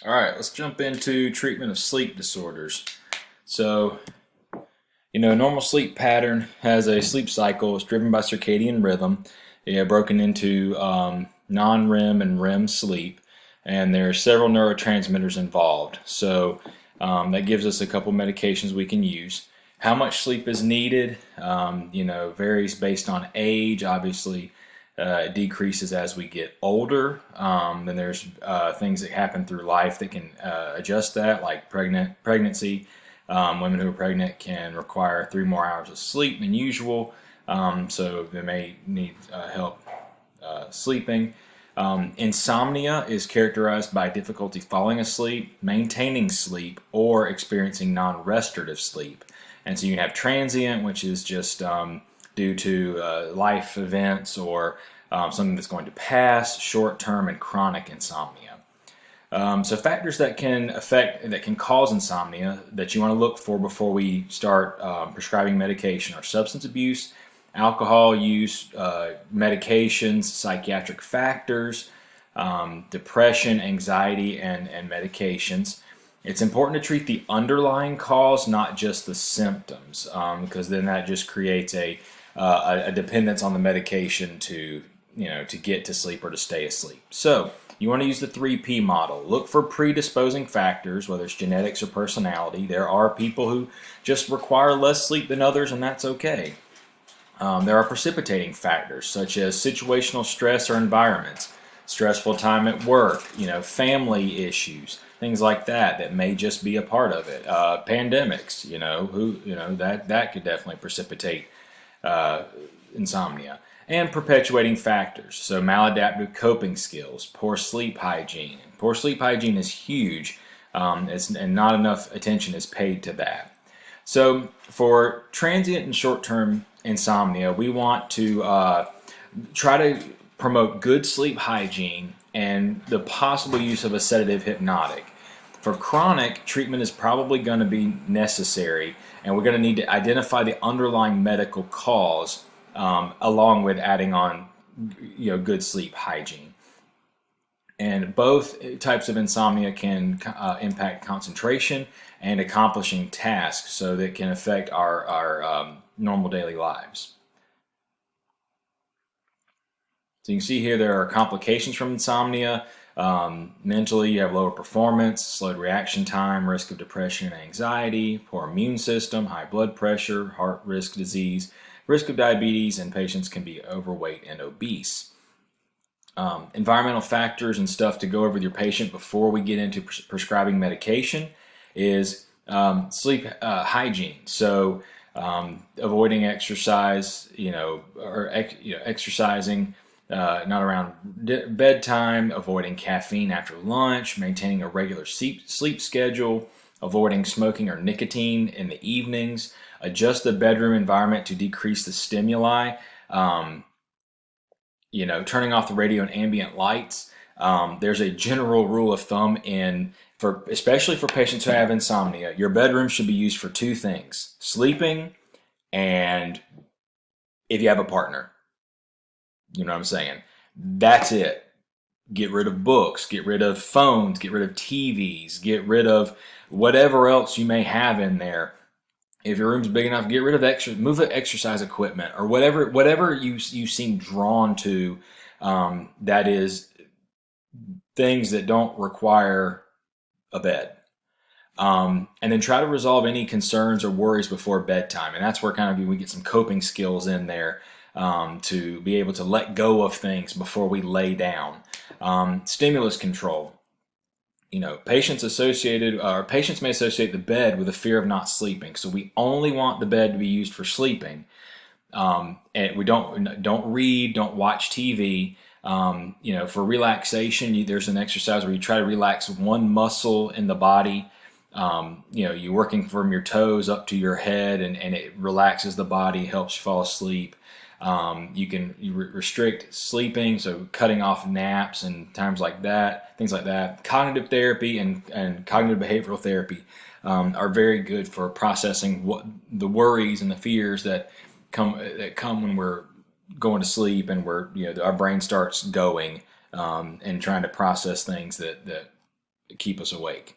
All right, let's jump into treatment of sleep disorders. So, a normal sleep pattern has a sleep cycle. It's driven by circadian rhythm, broken into non-REM and REM sleep, and there are several neurotransmitters involved. So, that gives us a couple medications we can use. How much sleep is needed, varies based on age. Obviously, it decreases as we get older. Then there's things that happen through life that can adjust that, like pregnancy. Women who are pregnant can require 3 more hours of sleep than usual, so they may need help sleeping. Insomnia is characterized by difficulty falling asleep, maintaining sleep, or experiencing non-restorative sleep. And so you can have transient, which is just due to life events or something that's going to pass, short-term, and chronic insomnia. So factors that can cause insomnia that you want to look for before we start prescribing medication are substance abuse, alcohol use, medications, psychiatric factors, depression, anxiety, and medications. It's important to treat the underlying cause, not just the symptoms, because then that just creates a dependence on the medication to get to sleep or to stay asleep. So you want to use the 3P model. Look for predisposing factors, whether it's genetics or personality. There are people who just require less sleep than others, and that's okay. There are precipitating factors such as situational stress or environments, stressful time at work, family issues, things like that may just be a part of it. Pandemics, that could definitely precipitate insomnia. And perpetuating factors, so maladaptive coping skills, poor sleep hygiene. Poor sleep hygiene is huge, and not enough attention is paid to that. So for transient and short-term insomnia, we want to try to promote good sleep hygiene and the possible use of a sedative hypnotic. For chronic, treatment is probably going to be necessary, and we're going to need to identify the underlying medical cause along with adding on good sleep hygiene. And both types of insomnia can impact concentration and accomplishing tasks, so that can affect our normal daily lives. So you can see here there are complications from insomnia. Mentally, you have lower performance, slowed reaction time, risk of depression and anxiety, poor immune system, high blood pressure, heart risk disease, risk of diabetes, and patients can be overweight and obese. Environmental factors and stuff to go over with your patient before we get into prescribing medication is sleep hygiene. So avoiding exercise, exercising not around bedtime, avoiding caffeine after lunch, maintaining a regular sleep schedule, avoiding smoking or nicotine in the evenings, adjust the bedroom environment to decrease the stimuli, turning off the radio and ambient lights. There's a general rule of thumb especially for patients who have insomnia, your bedroom should be used for two things: sleeping, and if you have a partner. You know what I'm saying? That's it. Get rid of books, get rid of phones, get rid of TVs, get rid of whatever else you may have in there. If your room's big enough, get rid of move the exercise equipment or whatever you seem drawn to. That is things that don't require a bed. And then try to resolve any concerns or worries before bedtime. And that's where kind of we get some coping skills in there to be able to let go of things before we lay down. Stimulus control. Patients may associate the bed with a fear of not sleeping. So we only want the bed to be used for sleeping. And we don't read, don't watch TV. For relaxation, there's an exercise where you try to relax one muscle in the body. You're working from your toes up to your head, and it relaxes the body, helps you fall asleep. You can restrict sleeping, so cutting off naps and times like that, things like that. Cognitive therapy and cognitive behavioral therapy are very good for processing what the worries and the fears that come when we're going to sleep and our brain starts going and trying to process things that keep us awake.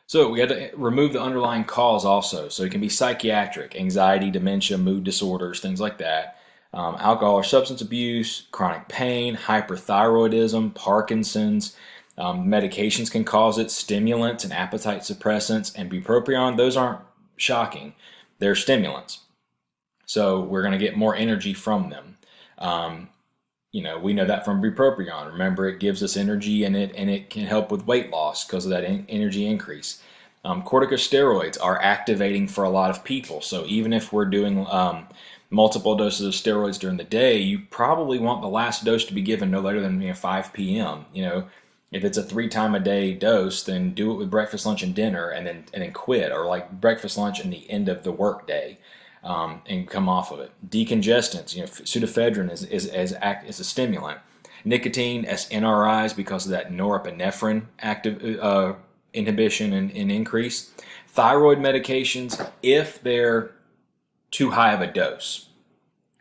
So we had to remove the underlying cause also. So it can be psychiatric, anxiety, dementia, mood disorders, things like that. Alcohol or substance abuse, chronic pain, hyperthyroidism, Parkinson's. Medications can cause it, stimulants and appetite suppressants, and bupropion, those aren't shocking. They're stimulants. So we're going to get more energy from them. We know that from bupropion. Remember, it gives us energy, and it can help with weight loss because of that energy increase. Corticosteroids are activating for a lot of people. So even if we're doing multiple doses of steroids during the day, you probably want the last dose to be given no later than 5 p.m. If it's a 3-time-a-day dose, then do it with breakfast, lunch, and dinner, and then quit, or like breakfast, lunch, and the end of the work day. And come off of it. Decongestants, pseudoephedrine is a stimulant. Nicotine as NRIs because of that norepinephrine active inhibition and increase. Thyroid medications if they're too high of a dose.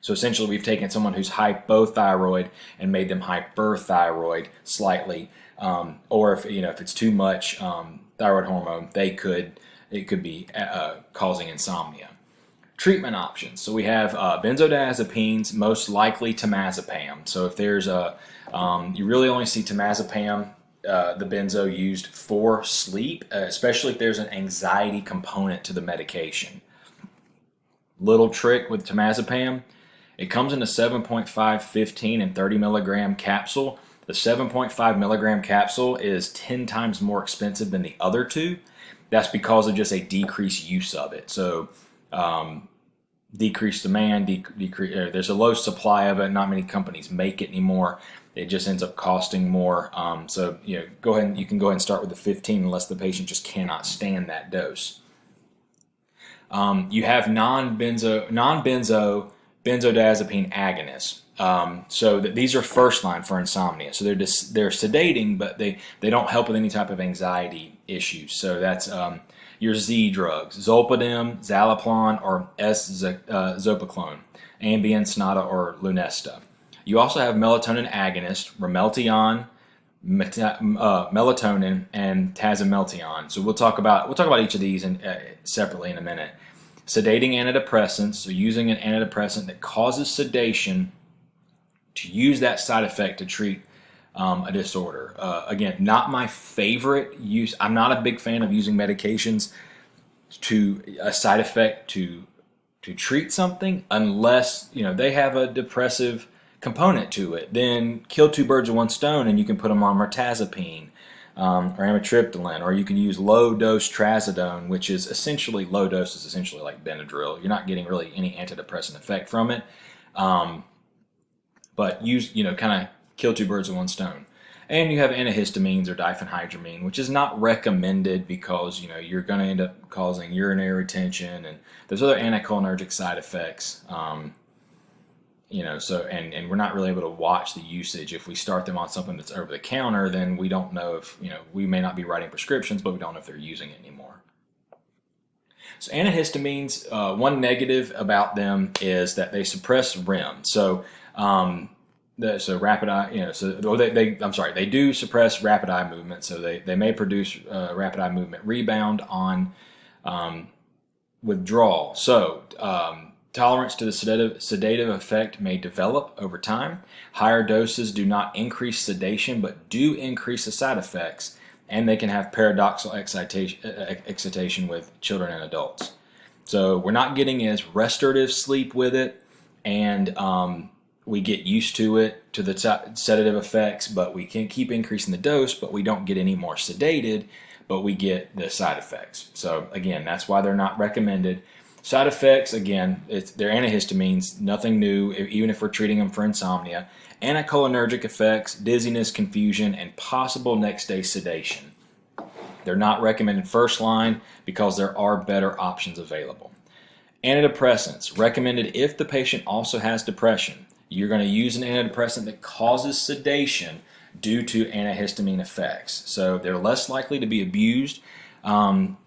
So essentially, we've taken someone who's hypothyroid and made them hyperthyroid slightly, or if it's too much thyroid hormone, it could be causing insomnia. Treatment options. So we have benzodiazepines, most likely temazepam. So if there's you really only see temazepam, the benzo, used for sleep, especially if there's an anxiety component to the medication. Little trick with temazepam, it comes in a 7.5, 15, and 30 milligram capsule. The 7.5 milligram capsule is 10 times more expensive than the other two. That's because of just a decreased use of it. So decreased demand, there's a low supply of it. Not many companies make it anymore. It just ends up costing more. So you can go ahead and start with the 15 unless the patient just cannot stand that dose. You have non-benzo benzodiazepine agonists. So these are first line for insomnia. So they're sedating, but they don't help with any type of anxiety issues. So that's your Z drugs, Zolpidem, Zaloplan, or S-Zopiclone, Ambien, Sonata, or Lunesta. You also have melatonin agonists, Ramelteon, melatonin, and Tasimelteon. So we'll talk about each of these separately in a minute. Sedating antidepressants, so using an antidepressant that causes sedation to use that side effect to treat a disorder. Again, not my favorite use. I'm not a big fan of using medications to a side effect to treat something unless they have a depressive component to it. Then kill two birds with one stone, and you can put them on mirtazapine or amitriptyline, or you can use low dose trazodone, which is essentially like Benadryl. You're not getting really any antidepressant effect from it, but use kind of kill two birds with one stone. And you have antihistamines or diphenhydramine, which is not recommended because you're going to end up causing urinary retention, and there's other anticholinergic side effects. So we're not really able to watch the usage. If we start them on something that's over the counter, then we don't know if we may not be writing prescriptions, but we don't know if they're using it anymore. So antihistamines, one negative about them is that they suppress REM. So rapid eye, they do suppress rapid eye movement. So they may produce rapid eye movement rebound on withdrawal. So tolerance to the sedative effect may develop over time. Higher doses do not increase sedation, but do increase the side effects, and they can have paradoxical excitation with children and adults. So we're not getting as restorative sleep with it, and we get used to it, to the sedative effects, but we can keep increasing the dose, but we don't get any more sedated, but we get the side effects. So again, that's why they're not recommended. Side effects, again, they're antihistamines, nothing new, even if we're treating them for insomnia. Anticholinergic effects, dizziness, confusion, and possible next day sedation. They're not recommended first line because there are better options available. Antidepressants, recommended if the patient also has depression. You're going to use an antidepressant that causes sedation due to antihistamine effects. So they're less likely to be abused. And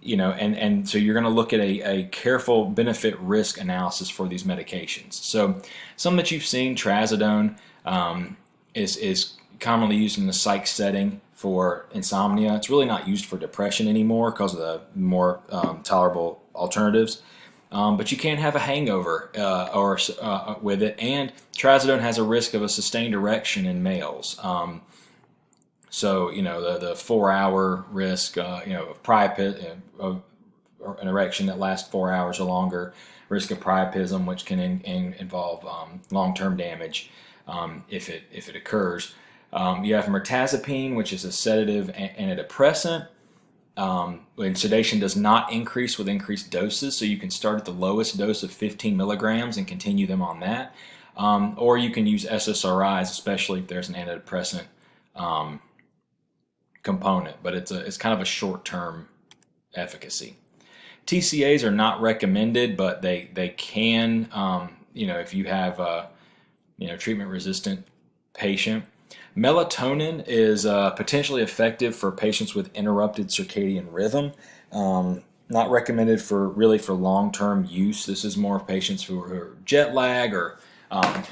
so you're going to look at a careful benefit risk analysis for these medications. So some that you've seen, trazodone, is commonly used in the psych setting for insomnia. It's really not used for depression anymore because of the more tolerable alternatives. But you can have a hangover with it, and trazodone has a risk of a sustained erection in males. So the 4 hour risk, of of an erection that lasts 4 hours or longer, risk of priapism, which can involve long-term damage if it occurs. You have mirtazapine, which is a sedative antidepressant. When sedation does not increase with increased doses, so you can start at the lowest dose of 15 milligrams and continue them on that, or you can use SSRIs, especially if there's an antidepressant component, but it's kind of a short-term efficacy. TCAs are not recommended, but they can, if you have a treatment-resistant patient. Melatonin is potentially effective for patients with interrupted circadian rhythm. Not recommended for long-term use. This is more patients who are jet lag or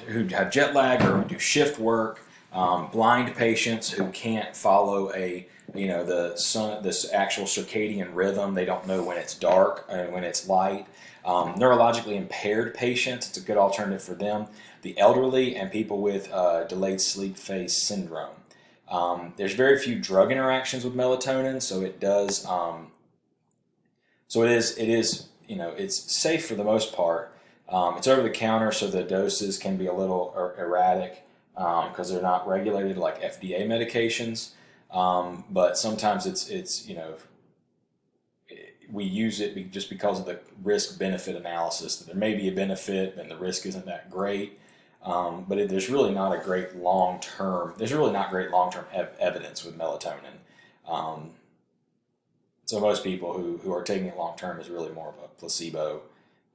who have jet lag or who do shift work. Blind patients who can't follow this actual circadian rhythm. They don't know when it's dark and when it's light. Neurologically impaired patients, it's a good alternative for them. The elderly and people with delayed sleep phase syndrome. There's very few drug interactions with melatonin, so it does. It's safe for the most part. It's over the counter, so the doses can be a little erratic because they're not regulated like FDA medications. But sometimes we use it just because of the risk-benefit analysis. That there may be a benefit, and the risk isn't that great. But there's really not great long-term evidence with melatonin. So most people who are taking it long-term is really more of a placebo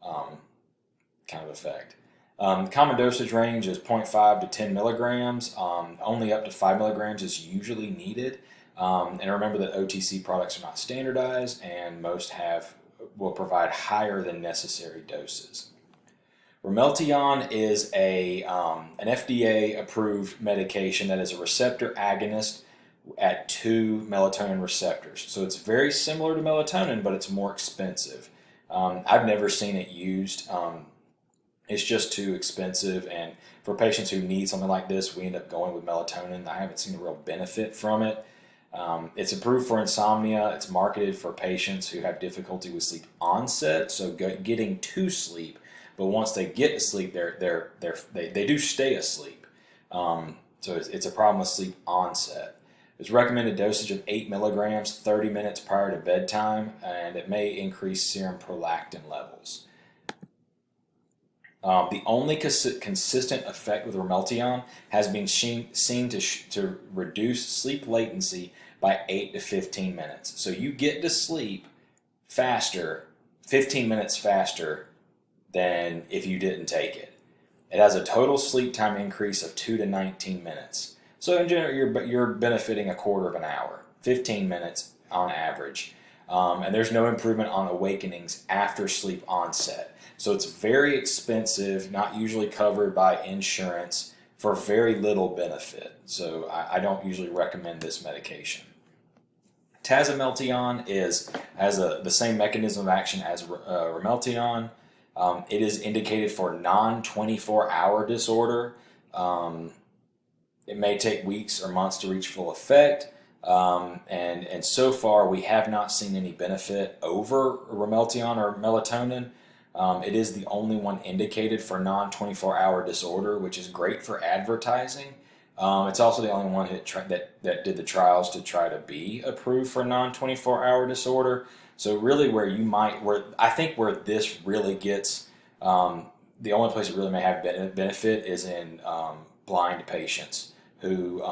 kind of effect. Common dosage range is 0.5 to 10 milligrams. Only up to 5 milligrams is usually needed. And remember that OTC products are not standardized, and most will provide higher than necessary doses. Ramelteon is an FDA-approved medication that is a receptor agonist at 2 melatonin receptors. So it's very similar to melatonin, but it's more expensive. I've never seen it used. It's just too expensive, and for patients who need something like this, we end up going with melatonin. I haven't seen a real benefit from it. It's approved for insomnia. It's marketed for patients who have difficulty with sleep onset, so getting to sleep. But once they get to sleep, they do stay asleep. So it's a problem with sleep onset. There's recommended dosage of 8 milligrams 30 minutes prior to bedtime, and it may increase serum prolactin levels. The only consistent effect with Ramelteon has been seen to reduce sleep latency by 8 to 15 minutes. So you get to sleep faster, 15 minutes faster than if you didn't take it. It has a total sleep time increase of 2 to 19 minutes. So in general, you're benefiting a quarter of an hour, 15 minutes on average. And there's no improvement on awakenings after sleep onset. So it's very expensive, not usually covered by insurance, for very little benefit. So I don't usually recommend this medication. Tazimelteon has the same mechanism of action as Ramelteon. It is indicated for non-24-hour disorder. It may take weeks or months to reach full effect. And so far, we have not seen any benefit over Ramelteon or melatonin. It is the only one indicated for non-24-hour disorder, which is great for advertising. It's also the only one that did the trials to try to be approved for non-24-hour disorder. So really where this really gets, the only place it really may have benefit is in blind patients who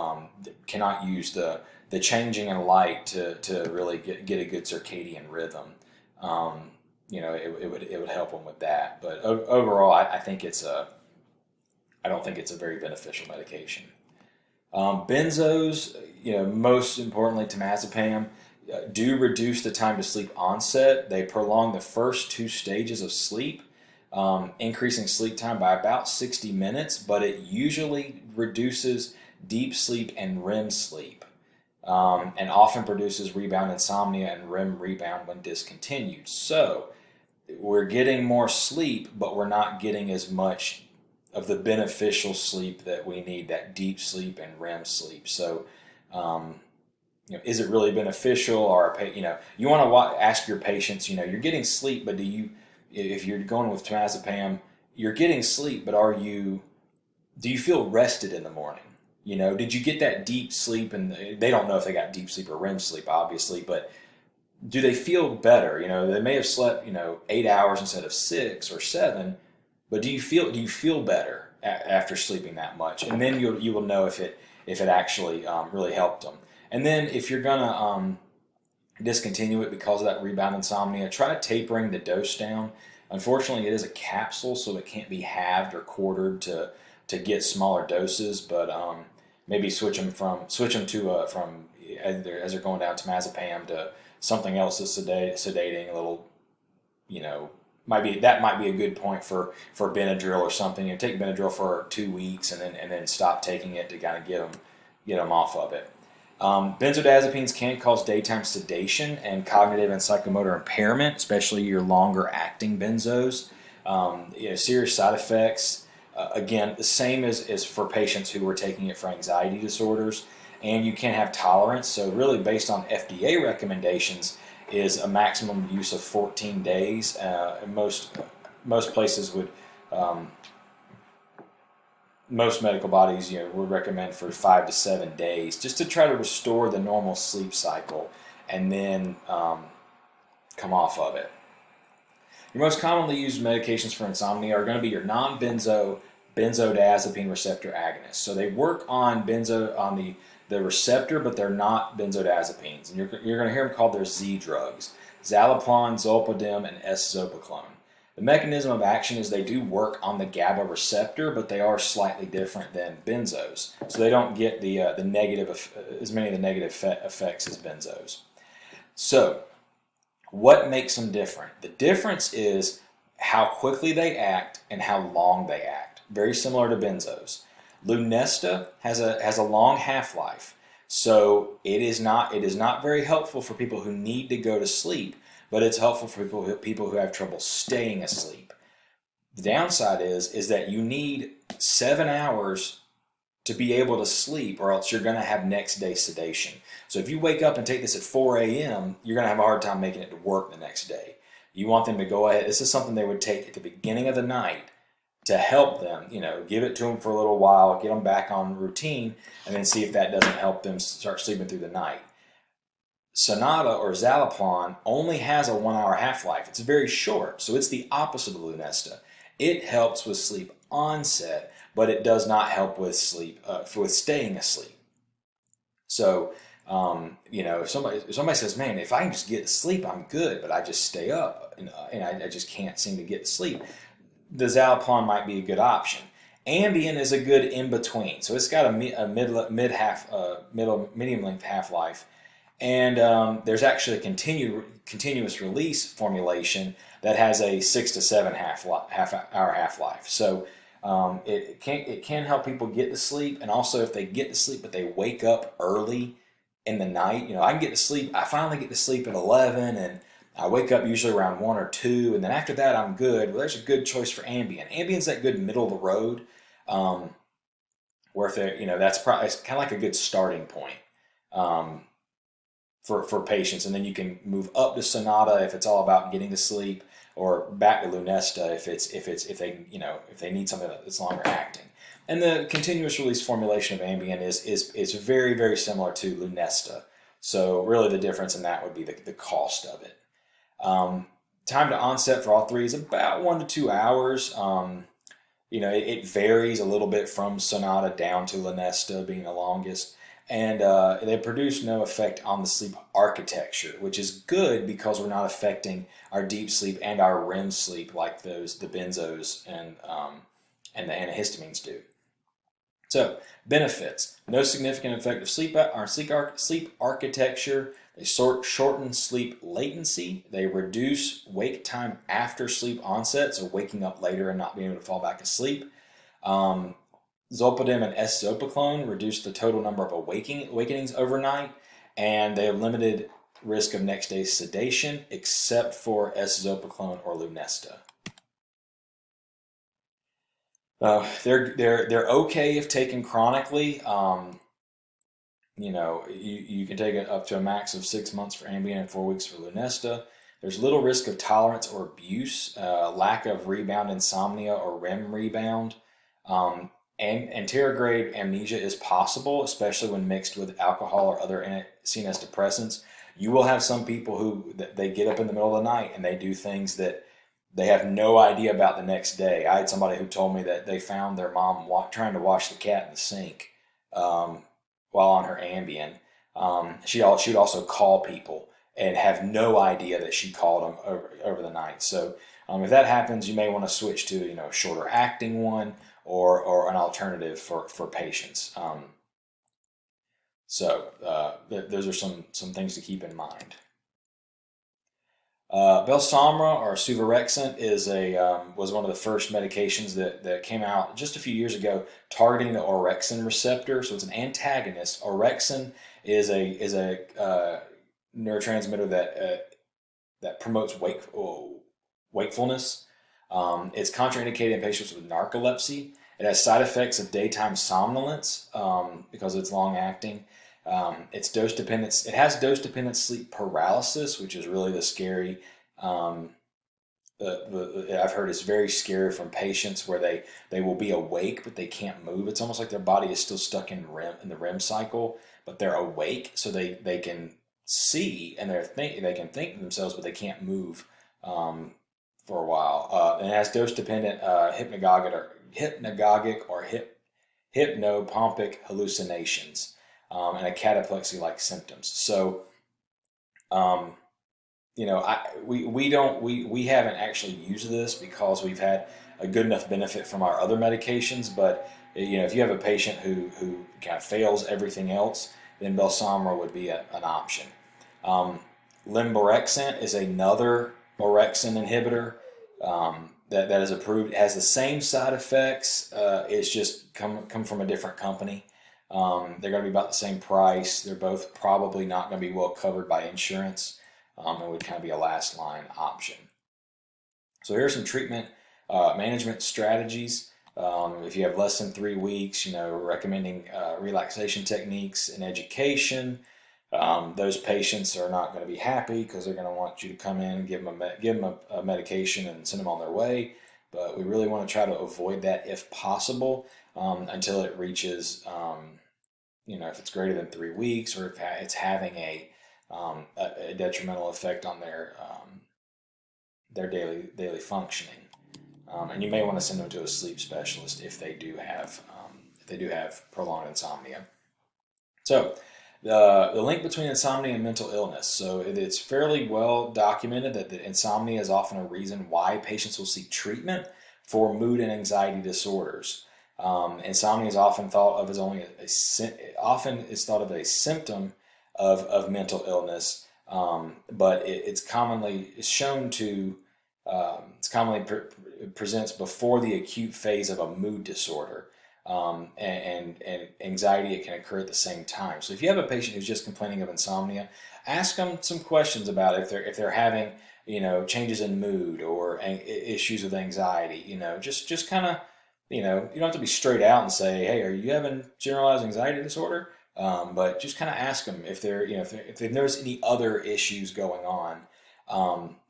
cannot use the changing in light to really get a good circadian rhythm. It would help them with that. But overall, I don't think it's a very beneficial medication. Benzos, most importantly temazepam, do reduce the time to sleep onset. They prolong the first 2 stages of sleep, increasing sleep time by about 60 minutes, but it usually reduces deep sleep and REM sleep. and often produces rebound insomnia and REM rebound when discontinued. So we're getting more sleep, but we're not getting as much of the beneficial sleep that we need, that deep sleep and REM sleep. So, is it really beneficial? Or you want to ask your patients. You're getting sleep, but if you're going with temazepam, you're getting sleep, but do you feel rested in the morning? Did you get that deep sleep? And they don't know if they got deep sleep or REM sleep, obviously, but do they feel better? They may have slept, 8 hours instead of 6 or 7, but do you feel better after sleeping that much? And then you will know if it actually really helped them. And then if you're gonna discontinue it because of that rebound insomnia, try tapering the dose down. Unfortunately, it is a capsule, so it can't be halved or quartered to get smaller doses. But maybe switch them to from as they're going down temazepam to something else that's sedating a little. Might be a good point for Benadryl or something. Take Benadryl for 2 weeks and then stop taking it to kind of get them off of it. Benzodiazepines can cause daytime sedation and cognitive and psychomotor impairment, especially your longer acting benzos. Serious side effects. Again, the same as for patients who were taking it for anxiety disorders, and you can have tolerance. So really, based on FDA recommendations, is a maximum use of 14 days. Most places would. Most medical bodies, would recommend for 5 to 7 days, just to try to restore the normal sleep cycle, and then come off of it. Your most commonly used medications for insomnia are going to be your benzodiazepine receptor agonists. So they work on the receptor, but they're not benzodiazepines, and you're going to hear them called their Z drugs: Zaloplan, Zolpidem, and S-zopiclone. The mechanism of action is they do work on the GABA receptor, but they are slightly different than benzos. So they don't get as many of the negative effects as benzos. So what makes them different? The difference is how quickly they act and how long they act. Very similar to benzos. Lunesta has a long half-life, so it is not very helpful for people who need to go to sleep, but it's helpful for people who have trouble staying asleep. The downside is that you need 7 hours to be able to sleep, or else you're going to have next day sedation. So if you wake up and take this at 4 a.m., you're going to have a hard time making it to work the next day. You want them to go ahead. This is something they would take at the beginning of the night to help them, give it to them for a little while, get them back on routine, and then see if that doesn't help them start sleeping through the night. Sonata or Zaloplan only has a 1 hour half-life. It's very short, so it's the opposite of Lunesta. It helps with sleep onset, but it does not help with staying asleep. So, if somebody says, "Man, if I can just get to sleep, I'm good," but I just stay up and I just can't seem to get to sleep, the Zaloplan might be a good option. Ambien is a good in between, so it's got a medium length half-life. And there's actually a continuous release formulation that has a 6 to 7 hour half-life. So it can help people get to sleep, and also if they get to sleep but they wake up early in the night, I can get to sleep. I finally get to sleep at 11, and I wake up usually around 1 or 2, and then after that I'm good. Well, there's a good choice for Ambien. Ambien's that good middle of the road, where if that's probably it's kind of like a good starting point. For patients, and then you can move up to Sonata if it's all about getting to sleep, or back to Lunesta if they need something that's longer acting. And the continuous release formulation of Ambien is very, very similar to Lunesta. So really the difference in that would be the cost of it. Time to onset for all three is about 1 to 2 hours. It varies a little bit from Sonata down to Lunesta being the longest. And they produce no effect on the sleep architecture, which is good because we're not affecting our deep sleep and our REM sleep like the benzos and the antihistamines do. So benefits: no significant effect of sleep architecture. They shorten sleep latency. They reduce wake time after sleep onset, so waking up later and not being able to fall back asleep. Zolpidem and S-zopiclone reduce the total number of awakenings overnight, and they have limited risk of next day sedation except for S-zopiclone or Lunesta. They're okay if taken chronically. You can take it up to a max of 6 months for Ambien and 4 weeks for Lunesta. There's little risk of tolerance or abuse, lack of rebound insomnia or REM rebound. And anterograde amnesia is possible, especially when mixed with alcohol or other CNS depressants. You will have some people who they get up in the middle of the night and they do things that they have no idea about the next day. I had somebody who told me that they found their mom trying to wash the cat in the sink while on her Ambien. She would also call people and have no idea that she called them over the night. So if that happens, you may want to switch to a shorter acting one or an alternative for patients. Those are some things to keep in mind. Belsomra or suvorexant was one of the first medications that came out just a few years ago, targeting the orexin receptor. So it's an antagonist. Orexin is a neurotransmitter that promotes wakefulness. It's contraindicated in patients with narcolepsy. It has side effects of daytime somnolence because it's long acting. It's dose dependent. It has dose dependent sleep paralysis, which is really the scary. I've heard it's very scary from patients where they will be awake but they can't move. It's almost like their body is still stuck in the REM cycle, but they're awake, so they can see and they can think to themselves, but they can't move for a while. And it has dose dependent hypnagogic or hypnopompic hallucinations. And a cataplexy-like symptoms. So, we haven't actually used this because we've had a good enough benefit from our other medications. But if you have a patient who kind of fails everything else, then Belsomra would be an option. Lemborexant is another orexin inhibitor that is approved. It has the same side effects. It's just come from a different company. They're going to be about the same price. They're both probably not going to be well covered by insurance, and would kind of be a last line option. So here are some treatment management strategies. If you have less than 3 weeks, recommending relaxation techniques and education. Those patients are not going to be happy because they're going to want you to come in and give them a medication and send them on their way. But we really want to try to avoid that if possible until it reaches, if it's greater than 3 weeks or if it's having a detrimental effect on their daily functioning. And you may want to send them to a sleep specialist if they do have prolonged insomnia. So the link between insomnia and mental illness. So it's fairly well documented that the insomnia is often a reason why patients will seek treatment for mood and anxiety disorders. Insomnia is often thought of as a symptom of mental illness, but it's commonly presents before the acute phase of a mood disorder. And anxiety, it can occur at the same time. So if you have a patient who's just complaining of insomnia, ask them some questions about it. If they're having changes in mood or issues with anxiety, just kind of you don't have to be straight out and say, hey, are you having generalized anxiety disorder? But just kind of ask them if if there's any other issues going on.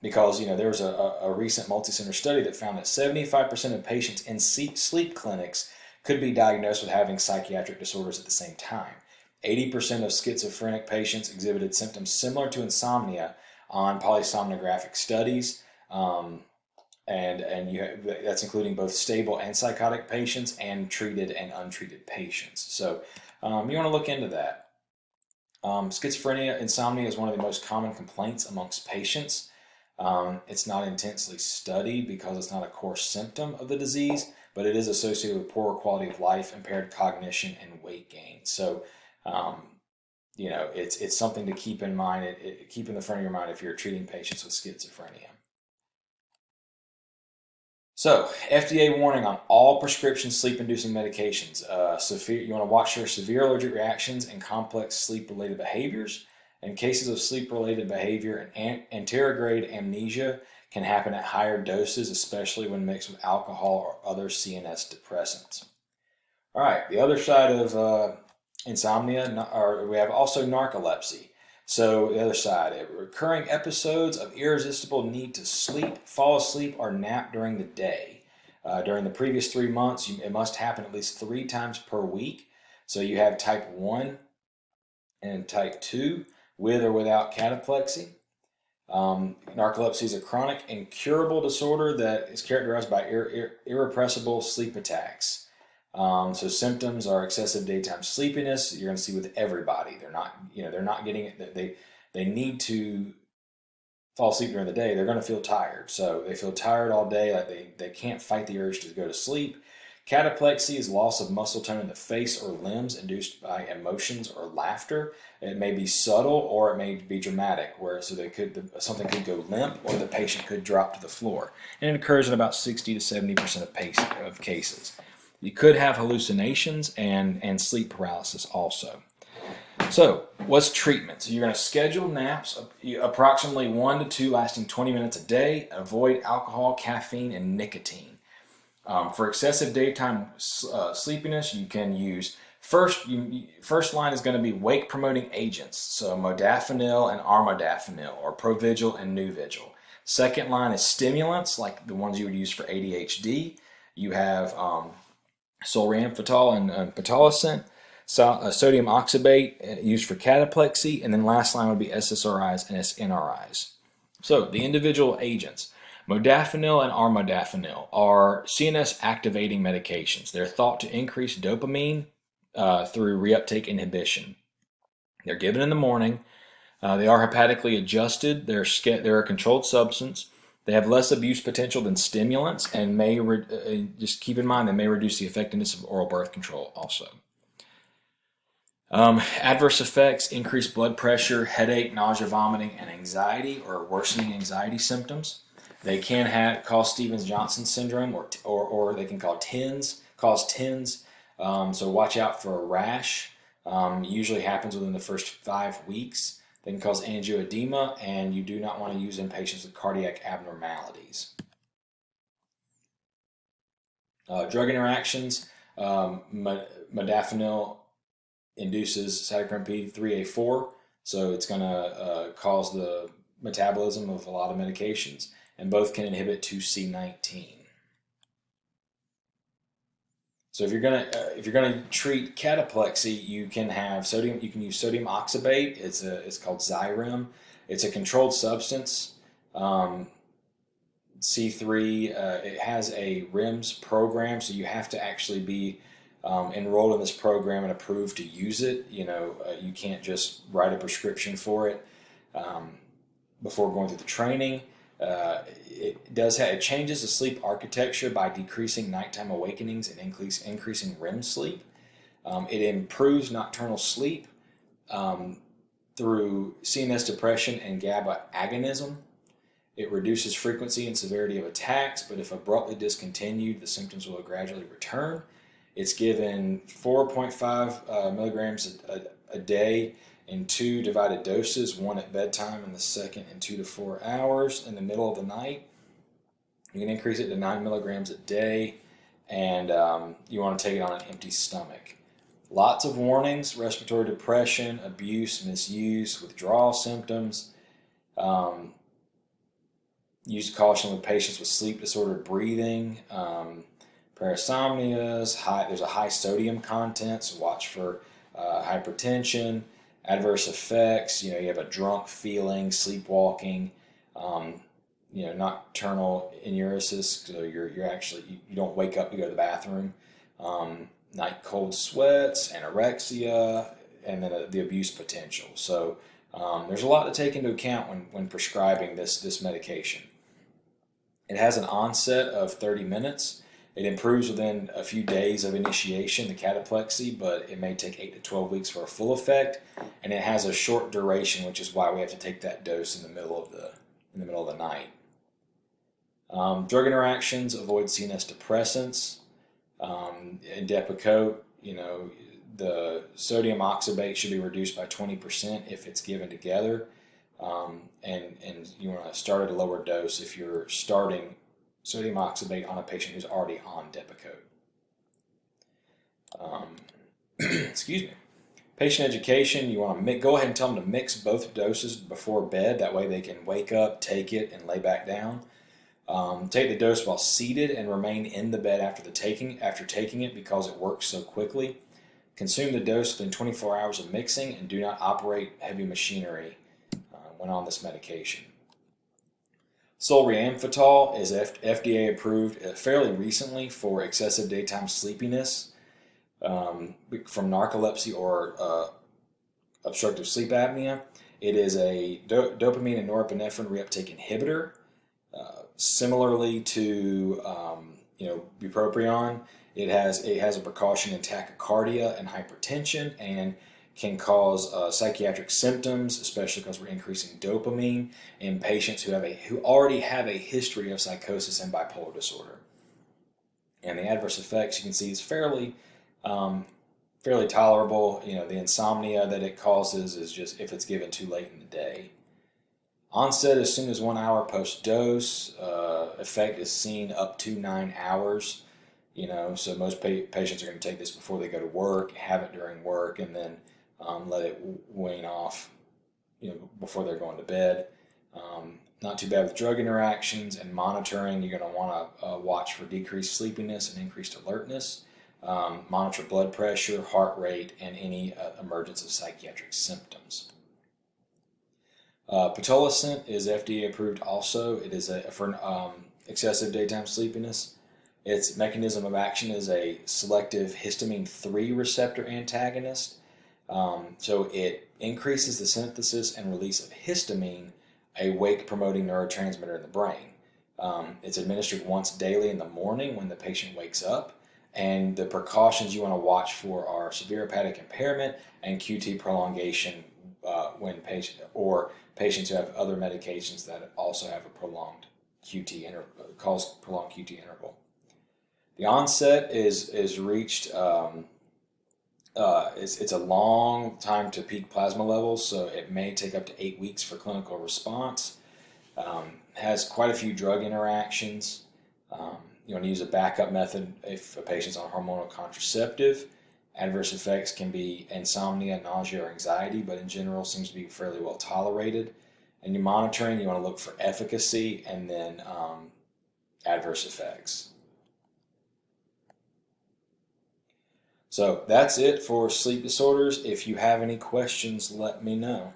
Because there was a recent multi-center study that found that 75% of patients in sleep clinics could be diagnosed with having psychiatric disorders at the same time. 80% of schizophrenic patients exhibited symptoms similar to insomnia on polysomnographic studies, that's including both stable and psychotic patients and treated and untreated patients. So you want to look into that. Schizophrenia, insomnia is one of the most common complaints amongst patients. It's not intensely studied because it's not a core symptom of the disease, but it is associated with poorer quality of life, impaired cognition, and weight gain. So, it's something to keep in mind, keep in the front of your mind if you're treating patients with schizophrenia. So, FDA warning on all prescription sleep-inducing medications. You want to watch for severe allergic reactions and complex sleep-related behaviors. In cases of sleep-related behavior, anterograde amnesia can happen at higher doses, especially when mixed with alcohol or other CNS depressants. All right, the other side of insomnia, we have also narcolepsy. So the other side, recurring episodes of irresistible need to sleep, fall asleep, or nap during the day. During the previous 3 months, it must happen at least 3 times per week. So you have type 1 and type 2 with or without cataplexy. Narcolepsy is a chronic incurable disorder that is characterized by irrepressible sleep attacks. So symptoms are excessive daytime sleepiness. You're going to see with everybody. They're not getting it. They need to fall asleep during the day. They're going to feel tired. So they feel tired all day. Like they can't fight the urge to go to sleep. Cataplexy is loss of muscle tone in the face or limbs induced by emotions or laughter. It may be subtle or it may be dramatic, where something could go limp or the patient could drop to the floor. And it occurs in about 60 to 70% of cases. You could have hallucinations and sleep paralysis also. So, what's treatment? So you're going to schedule naps, approximately 1 to 2 lasting 20 minutes a day. Avoid alcohol, caffeine, and nicotine. For excessive daytime sleepiness, you can use first line is going to be wake promoting agents, so modafinil and armodafinil, or Provigil and Nuvigil. Second line is stimulants, like the ones you would use for ADHD. You have solriamfetol and pitolisant, sodium oxybate used for cataplexy, and then last line would be SSRIs and SNRIs. So the individual agents. Modafinil and armodafinil are CNS activating medications. They're thought to increase dopamine through reuptake inhibition. They're given in the morning. They are hepatically adjusted. They're a controlled substance. They have less abuse potential than stimulants, and may just keep in mind they may reduce the effectiveness of oral birth control also. Adverse effects: increased blood pressure, headache, nausea, vomiting, and anxiety or worsening anxiety symptoms. They can cause Stevens-Johnson syndrome, or they can cause TINS. So watch out for a rash. Usually happens within the first 5 weeks. They can cause angioedema, and you do not want to use in patients with cardiac abnormalities. Drug interactions: modafinil induces cytochrome P3A4, so it's going to cause the metabolism of a lot of medications, and both can inhibit 2C19. So if you're gonna treat cataplexy, you can have sodium. You can use sodium oxybate. It's called Xyrem. It's a controlled substance. C3. It has a REMS program, so you have to actually be enrolled in this program and approved to use it. You can't just write a prescription for it before going through the training. It changes the sleep architecture by decreasing nighttime awakenings and increasing REM sleep. It improves nocturnal sleep through CNS depression and GABA agonism. It reduces frequency and severity of attacks, but if abruptly discontinued, the symptoms will gradually return. It's given 4.5 milligrams a day in 2 divided doses, one at bedtime and the second in 2 to 4 hours in the middle of the night. You can increase it to 9 milligrams a day, and you want to take it on an empty stomach. Lots of warnings: respiratory depression, abuse, misuse, withdrawal symptoms. Use caution with patients with sleep disordered breathing, parasomnias. There's a high sodium content, so watch for hypertension. Adverse effects: you have a drunk feeling, sleepwalking, nocturnal enuresis, so you don't wake up to go to the bathroom. Night cold sweats, anorexia, and then the abuse potential. So there's a lot to take into account when prescribing this medication. It has an onset of 30 minutes. It improves within a few days of initiation, the cataplexy, but it may take 8 to 12 weeks for a full effect, and it has a short duration, which is why we have to take that dose in the middle of the night. Drug interactions: avoid CNS depressants. In Depakote, the sodium oxybate should be reduced by 20% if it's given together. And you want to start at a lower dose if you're starting sodium oxybate on a patient who's already on Depakote. Excuse me. Patient education, you want to go ahead and tell them to mix both doses before bed. That way they can wake up, take it, and lay back down. Take the dose while seated and remain in the bed after taking it because it works so quickly. Consume the dose within 24 hours of mixing and do not operate heavy machinery when on this medication. Solriamfetol is FDA approved fairly recently for excessive daytime sleepiness from narcolepsy or obstructive sleep apnea. It is a dopamine and norepinephrine reuptake inhibitor. Similarly to bupropion, it has a precaution in tachycardia and hypertension, and can cause psychiatric symptoms, especially because we're increasing dopamine in patients who already have a history of psychosis and bipolar disorder. And the adverse effects you can see is fairly tolerable. The insomnia that it causes is just if it's given too late in the day. Onset as soon as 1 hour post-dose. Effect is seen up to 9 hours. So most patients are going to take this before they go to work, have it during work, and then let it wane off, before they're going to bed. Not too bad with drug interactions and monitoring. You're going to want to watch for decreased sleepiness and increased alertness. Monitor blood pressure, heart rate, and any emergence of psychiatric symptoms. Pitolisant is FDA approved also. It is for excessive daytime sleepiness. Its mechanism of action is a selective histamine 3 receptor antagonist. So it increases the synthesis and release of histamine, a wake-promoting neurotransmitter in the brain. It's administered once daily in the morning when the patient wakes up. And the precautions you want to watch for are severe hepatic impairment and QT prolongation when patients who have other medications that also have a prolonged QT interval. The onset is reached. It's a long time to peak plasma levels, so it may take up to 8 weeks for clinical response. Has quite a few drug interactions. You want to use a backup method if a patient's on hormonal contraceptive. Adverse effects can be insomnia, nausea, or anxiety, but in general seems to be fairly well tolerated. And you're monitoring, you want to look for efficacy and then adverse effects. So that's it for sleep disorders. If you have any questions, let me know.